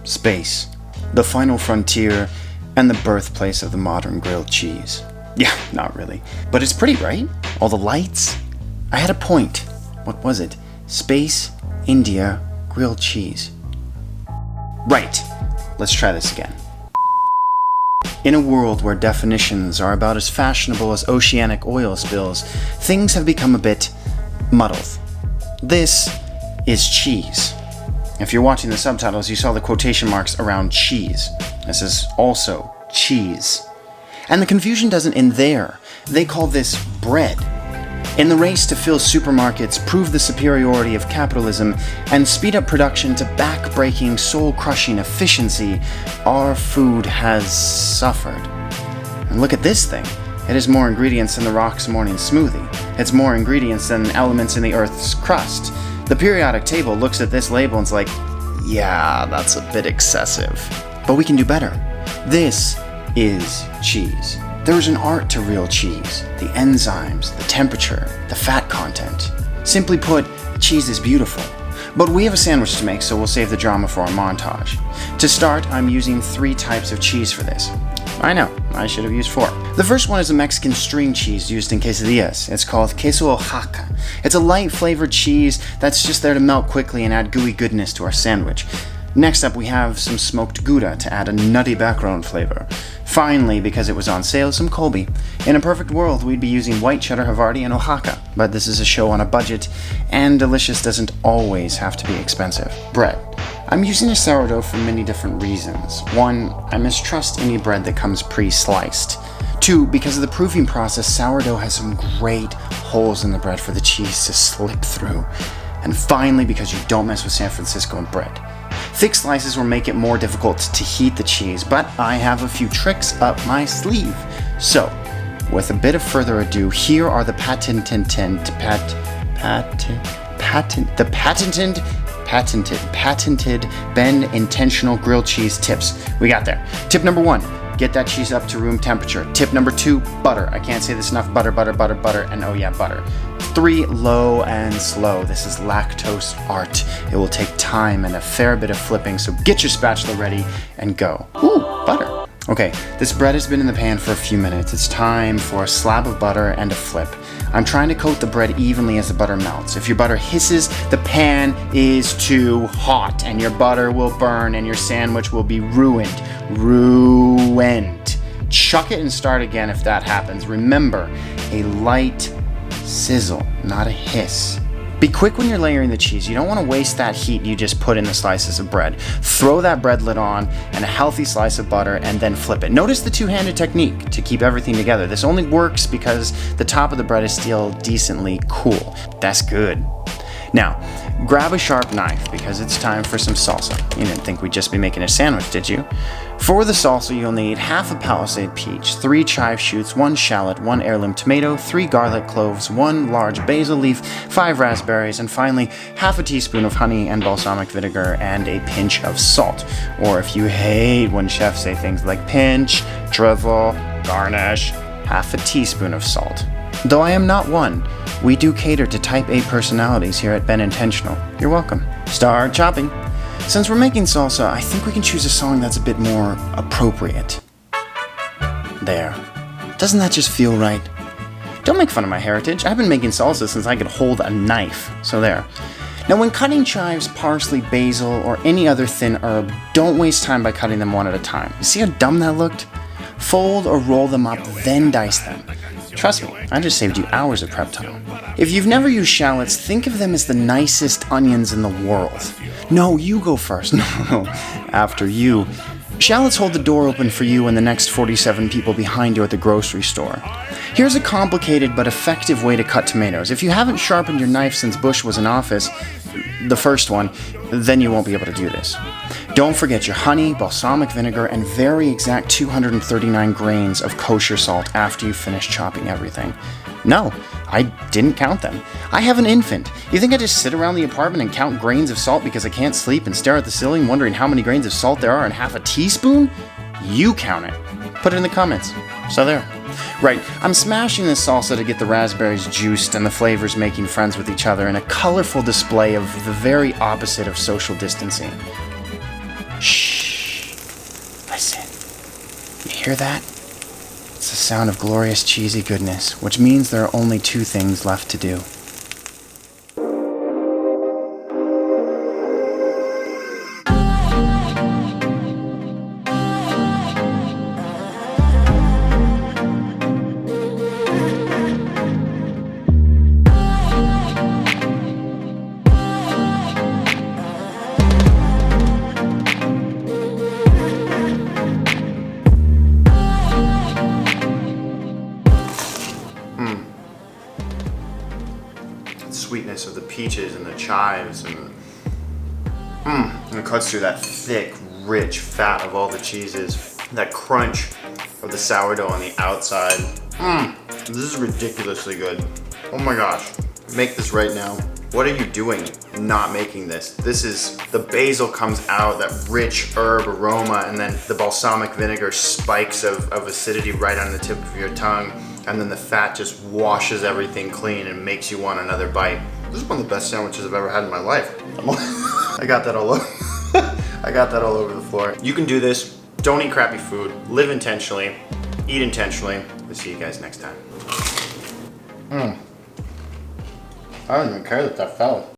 Space, the final frontier, and the birthplace of the modern grilled cheese. Yeah, not really. But it's pretty, right? All the lights. I had a point. What was it? Space, India, grilled cheese. Right. Let's try this again. In a world where definitions are about as fashionable as oceanic oil spills, things have become a bit muddled. This is cheese. If you're watching the subtitles, you saw the quotation marks around cheese. This is also cheese. And the confusion doesn't end there. They call this bread. In the race to fill supermarkets, prove the superiority of capitalism, and speed up production to back-breaking, soul-crushing efficiency, our food has suffered. And look at this thing. It has more ingredients than the Rock's morning smoothie. It's more ingredients than elements in the Earth's crust. The periodic table looks at this label and's like, yeah, that's a bit excessive. But we can do better. This is cheese. There is an art to real cheese. The enzymes, the temperature, the fat content. Simply put, cheese is beautiful. But we have a sandwich to make, so we'll save the drama for our montage. To start, I'm using 3 types of cheese for this. I know, I should have used 4. The first one is a Mexican string cheese used in quesadillas. It's called queso Oaxaca. It's a light flavored cheese that's just there to melt quickly and add gooey goodness to our sandwich. Next up, we have some smoked Gouda to add a nutty background flavor. Finally, because it was on sale, some Colby. In a perfect world, we'd be using white cheddar Havarti and Oaxaca, but this is a show on a budget, and delicious doesn't always have to be expensive. Bread. I'm using a sourdough for many different reasons. 1, I mistrust any bread that comes pre-sliced. 2, because of the proofing process, sourdough has some great holes in the bread for the cheese to slip through. And finally, because you don't mess with San Francisco and bread. Thick slices will make it more difficult to heat the cheese, but I have a few tricks up my sleeve. So, with a bit of further ado, here are the patented bend intentional grilled cheese tips. We got there. Tip number 1, get that cheese up to room temperature. Tip number 2, butter. I can't say this enough. Butter, and oh yeah, butter. 3, low and slow. This is lactose art. It will take time and a fair bit of flipping, so get your spatula ready and go. Ooh, butter. Okay, this bread has been in the pan for a few minutes. It's time for a slab of butter and a flip. I'm trying to coat the bread evenly as the butter melts. If your butter hisses, the pan is too hot and your butter will burn and your sandwich will be ruined. Ruined. Chuck it and start again if that happens. Remember, a light sizzle, not a hiss. Be quick when you're layering the cheese. You don't want to waste that heat you just put in the slices of bread. Throw that bread lid on and a healthy slice of butter and then flip it. Notice the two-handed technique to keep everything together. This only works because the top of the bread is still decently cool. That's good. Now, grab a sharp knife because it's time for some salsa. You didn't think we'd just be making a sandwich, did you? For the salsa, you'll need half a Palisade peach, 3 chive shoots, 1 shallot, 1 heirloom tomato, 3 garlic cloves, 1 large basil leaf, 5 raspberries, and finally, half a teaspoon of honey and balsamic vinegar and a pinch of salt. Or if you hate when chefs say things like pinch, drizzle, garnish, half a teaspoon of salt. Though I am not one, we do cater to type A personalities here at Ben Intentional. You're welcome. Start chopping. Since we're making salsa, I think we can choose a song that's a bit more appropriate. There. Doesn't that just feel right? Don't make fun of my heritage. I've been making salsa since I could hold a knife. So there. Now when cutting chives, parsley, basil, or any other thin herb, don't waste time by cutting them one at a time. You see how dumb that looked? Fold or roll them up, then dice them. Trust me, I just saved you hours of prep time. If you've never used shallots, think of them as the nicest onions in the world. No, you go first. No, after you. Shallots hold the door open for you and the next 47 people behind you at the grocery store. Here's a complicated but effective way to cut tomatoes. If you haven't sharpened your knife since Bush was in office, the first one, then you won't be able to do this. Don't forget your honey, balsamic vinegar, and very exact 239 grains of kosher salt after you finish chopping everything. No, I didn't count them. I have an infant. You think I just sit around the apartment and count grains of salt because I can't sleep and stare at the ceiling wondering how many grains of salt there are in half a teaspoon? You count it. Put it in the comments. So there. Right, I'm smashing this salsa to get the raspberries juiced and the flavors making friends with each other in a colorful display of the very opposite of social distancing. Shh. Listen. You hear that? It's the sound of glorious cheesy goodness, which means there are only two things left to do. Sweetness of the peaches and the chives and it cuts through that thick, rich fat of all the cheeses. That crunch of the sourdough on the outside. This is ridiculously good. Oh my gosh. Make this right now. What are you doing not making this? This is, the basil comes out, that rich herb aroma, and then the balsamic vinegar spikes of acidity right on the tip of your tongue. And then the fat just washes everything clean and makes you want another bite. This is one of the best sandwiches I've ever had in my life. I got that all over. I got that all over the floor. You can do this. Don't eat crappy food. Live intentionally. Eat intentionally. We'll see you guys next time. I don't even care that fell.